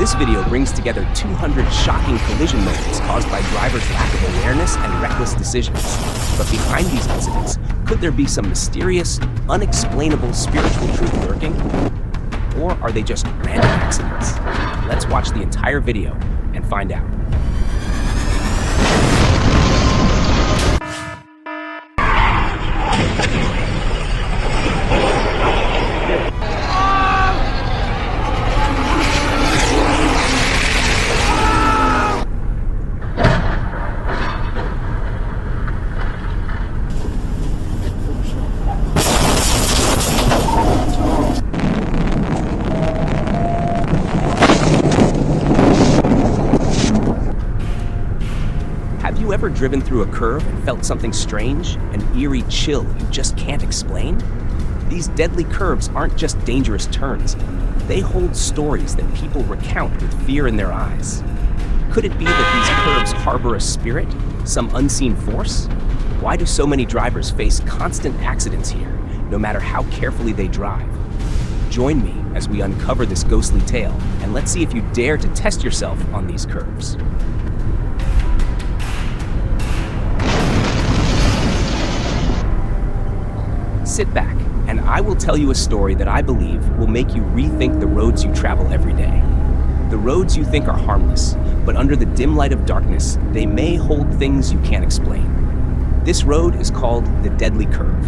This video brings together 200 shocking collision moments caused by drivers' lack of awareness and reckless decisions. But behind these incidents, could there be some mysterious, unexplainable spiritual truth lurking? Or are they just random accidents? Let's watch the entire video and find out. Have you ever driven through a curve and felt something strange, an eerie chill you just can't explain? These deadly curves aren't just dangerous turns. They hold stories that people recount with fear in their eyes. Could it be that these curves harbor a spirit, some unseen force? Why do so many drivers face constant accidents here, no matter how carefully they drive? Join me as we uncover this ghostly tale, and let's see if you dare to test yourself on these curves. Sit back, and I will tell you a story that I believe will make you rethink the roads you travel every day. The roads you think are harmless, but under the dim light of darkness, they may hold things you can't explain. This road is called the Deadly Curve,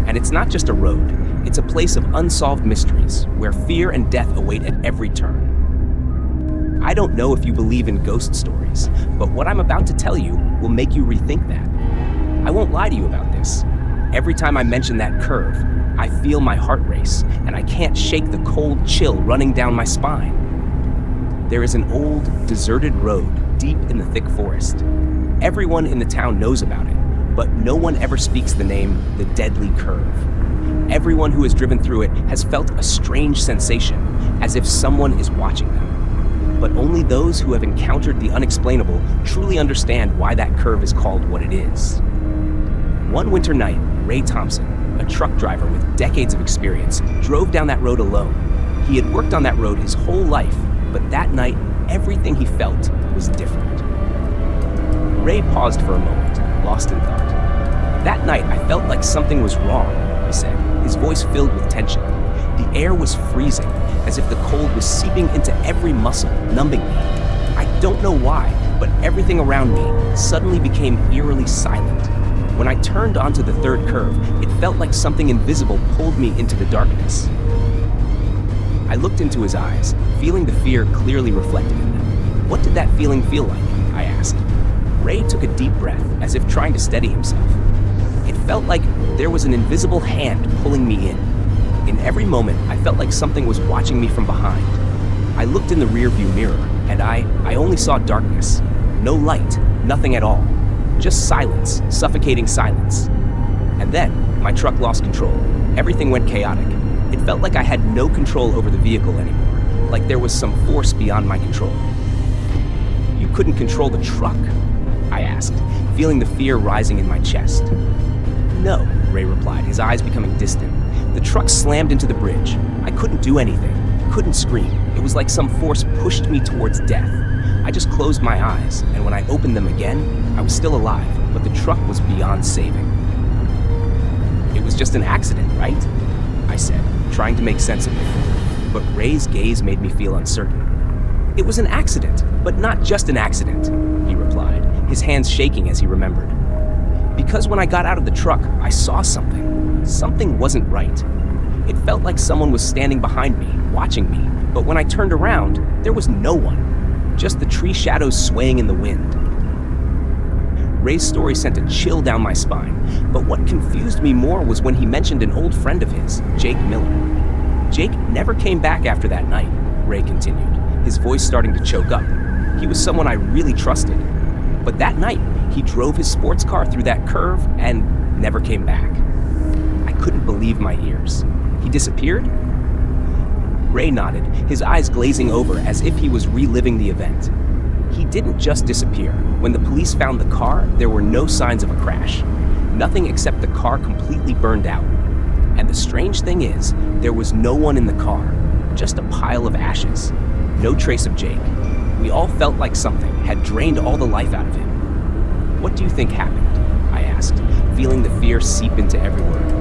and it's not just a road, it's a place of unsolved mysteries, where fear and death await at every turn. I don't know if you believe in ghost stories, but what I'm about to tell you will make you rethink that. I won't lie to you about this. Every time I mention that curve, I feel my heart race, and I can't shake the cold chill running down my spine. There is an old, deserted road deep in the thick forest. Everyone in the town knows about it, but no one ever speaks the name, the Deadly Curve. Everyone who has driven through it has felt a strange sensation, as if someone is watching them. But only those who have encountered the unexplainable truly understand why that curve is called what it is. One winter night, Ray Thompson, a truck driver with decades of experience, drove down that road alone. He had worked on that road his whole life, but that night, everything he felt was different. Ray paused for a moment, lost in thought. That night, I felt like something was wrong, he said, his voice filled with tension. The air was freezing, as if the cold was seeping into every muscle, numbing me. I don't know why, but everything around me suddenly became eerily silent. When I turned onto the third curve, it felt like something invisible pulled me into the darkness. I looked into his eyes, feeling the fear clearly reflected in them. What did that feeling feel like? I asked. Ray took a deep breath, as if trying to steady himself. It felt like there was an invisible hand pulling me in. In every moment, I felt like something was watching me from behind. I looked in the rearview mirror, and I only saw darkness. No light, nothing at all. Just silence, suffocating silence. And then, my truck lost control. Everything went chaotic. It felt like I had no control over the vehicle anymore, like there was some force beyond my control. You couldn't control the truck? I asked, feeling the fear rising in my chest. No, Ray replied, his eyes becoming distant. The truck slammed into the bridge. I couldn't do anything, couldn't scream. It was like some force pushed me towards death. I just closed my eyes, and when I opened them again, I was still alive, but the truck was beyond saving. It was just an accident, right? I said, trying to make sense of it. But Ray's gaze made me feel uncertain. It was an accident, but not just an accident, he replied, his hands shaking as he remembered. Because when I got out of the truck, I saw something. Something wasn't right. It felt like someone was standing behind me, watching me, but when I turned around, there was no one. Just the tree shadows swaying in the wind. Ray's story sent a chill down my spine, but what confused me more was when he mentioned an old friend of his, Jake Miller. Jake never came back after that night, Ray continued, his voice starting to choke up. He was someone I really trusted. But that night, he drove his sports car through that curve and never came back. I couldn't believe my ears. He disappeared? Ray nodded, his eyes glazing over as if he was reliving the event. He didn't just disappear. When the police found the car, there were no signs of a crash. Nothing except the car completely burned out. And the strange thing is, there was no one in the car, just a pile of ashes. No trace of Jake. We all felt like something had drained all the life out of him. What do you think happened? I asked, feeling the fear seep into every word.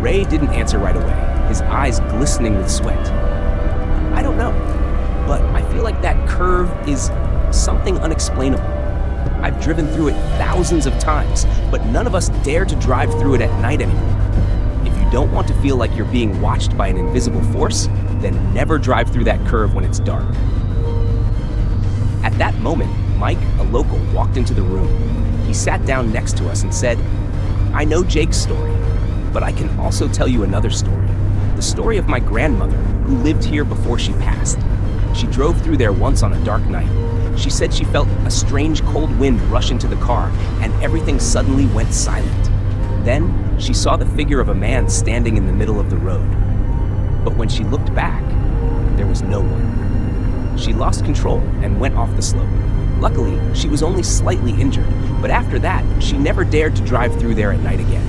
Ray didn't answer right away, his eyes glistening with sweat. I don't know, but I feel like that curve is something unexplainable. I've driven through it thousands of times, but none of us dare to drive through it at night anymore. If you don't want to feel like you're being watched by an invisible force, then never drive through that curve when it's dark. At that moment, Mike, a local, walked into the room. He sat down next to us and said, "I know Jake's story, but I can also tell you another story. The story of my grandmother, who lived here before she passed. She drove through there once on a dark night. She said she felt a strange cold wind rush into the car, and everything suddenly went silent. Then, she saw the figure of a man standing in the middle of the road. But when she looked back, there was no one. She lost control and went off the slope. Luckily, she was only slightly injured, but after that, she never dared to drive through there at night again."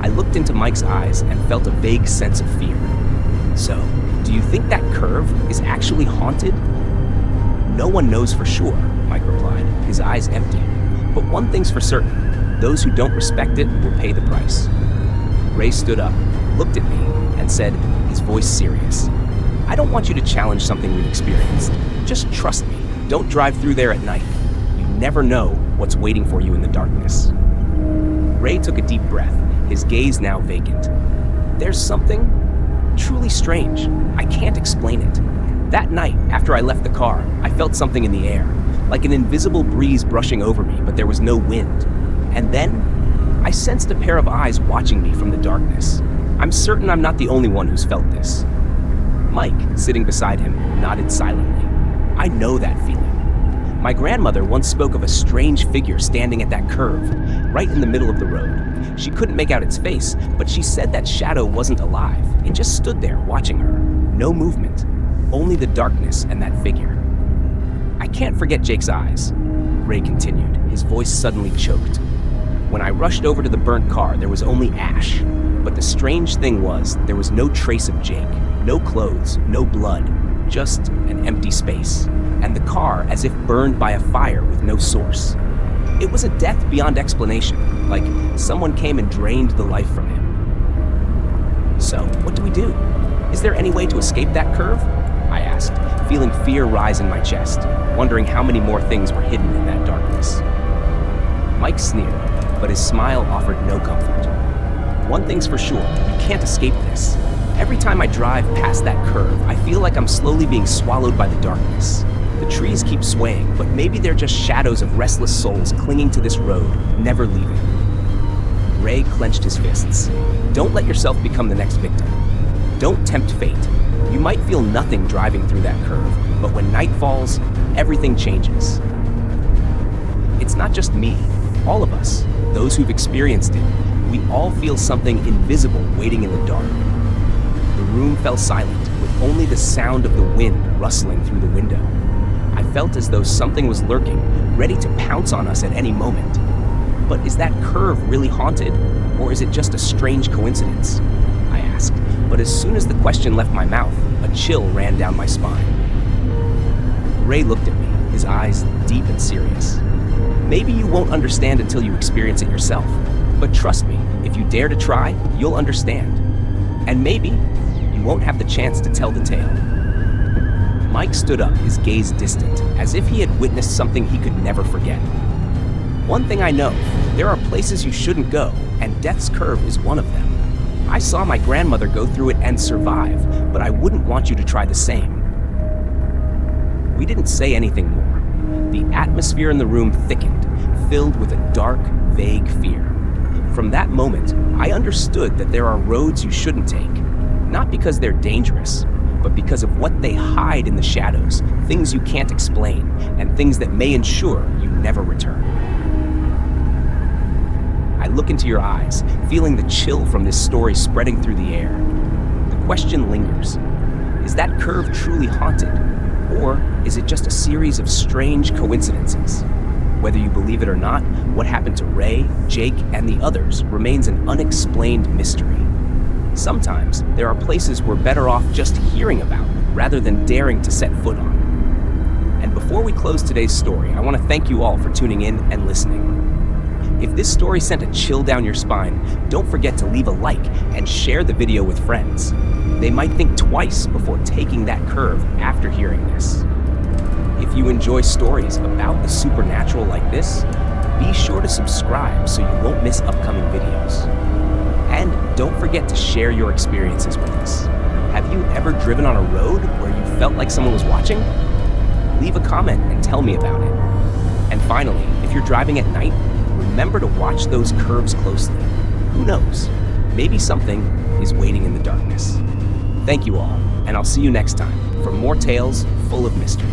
I looked into Mike's eyes and felt a vague sense of fear. "So, do you think that curve is actually haunted?" "No one knows for sure," Mike replied, his eyes empty. "But one thing's for certain, those who don't respect it will pay the price." Ray stood up, looked at me, and said, his voice serious, "I don't want you to challenge something we've experienced. Just trust me, don't drive through there at night. You never know what's waiting for you in the darkness." Ray took a deep breath, his gaze now vacant. "There's something truly strange. I can't explain it. That night, after I left the car, I felt something in the air, like an invisible breeze brushing over me, but there was no wind. And then, I sensed a pair of eyes watching me from the darkness. I'm certain I'm not the only one who's felt this." Mike, sitting beside him, nodded silently. "I know that feeling. My grandmother once spoke of a strange figure standing at that curve, right in the middle of the road. She couldn't make out its face, but she said that shadow wasn't alive. It just stood there, watching her. No movement. Only the darkness and that figure. I can't forget Jake's eyes," Ray continued, his voice suddenly choked. "When I rushed over to the burnt car, there was only ash. But the strange thing was, there was no trace of Jake. No clothes, no blood. Just an empty space. And the car as if burned by a fire with no source. It was a death beyond explanation, like someone came and drained the life from him." "So, what do we do? Is there any way to escape that curve?" I asked, feeling fear rise in my chest, wondering how many more things were hidden in that darkness. Mike sneered, but his smile offered no comfort. "One thing's for sure, you can't escape this. Every time I drive past that curve, I feel like I'm slowly being swallowed by the darkness. The trees keep swaying, but maybe they're just shadows of restless souls clinging to this road, never leaving." Ray clenched his fists. "Don't let yourself become the next victim. Don't tempt fate. You might feel nothing driving through that curve, but when night falls, everything changes. It's not just me, all of us, those who've experienced it, we all feel something invisible waiting in the dark." The room fell silent, with only the sound of the wind rustling through the window. I felt as though something was lurking, ready to pounce on us at any moment. But is that curve really haunted, or is it just a strange coincidence? I asked, but as soon as the question left my mouth, a chill ran down my spine. Ray looked at me, his eyes deep and serious. "Maybe you won't understand until you experience it yourself, but trust me, if you dare to try, you'll understand. And maybe you won't have the chance to tell the tale." Mike stood up, his gaze distant, as if he had witnessed something he could never forget. "One thing I know, there are places you shouldn't go, and Death's Curve is one of them. I saw my grandmother go through it and survive, but I wouldn't want you to try the same." We didn't say anything more. The atmosphere in the room thickened, filled with a dark, vague fear. From that moment, I understood that there are roads you shouldn't take, not because they're dangerous, but because of what they hide in the shadows, things you can't explain, and things that may ensure you never return. I look into your eyes, feeling the chill from this story spreading through the air. The question lingers. Is that curve truly haunted? Or is it just a series of strange coincidences? Whether you believe it or not, what happened to Ray, Jake, and the others remains an unexplained mystery. Sometimes there are places we're better off just hearing about rather than daring to set foot on. And before we close today's story, I want to thank you all for tuning in and listening. If this story sent a chill down your spine, don't forget to leave a like and share the video with friends. They might think twice before taking that curve after hearing this. If you enjoy stories about the supernatural like this, be sure to subscribe so you won't miss upcoming videos. And don't forget to share your experiences with us. Have you ever driven on a road where you felt like someone was watching? Leave a comment and tell me about it. And finally, if you're driving at night, remember to watch those curves closely. Who knows? Maybe something is waiting in the darkness. Thank you all, and I'll see you next time for more tales full of mystery.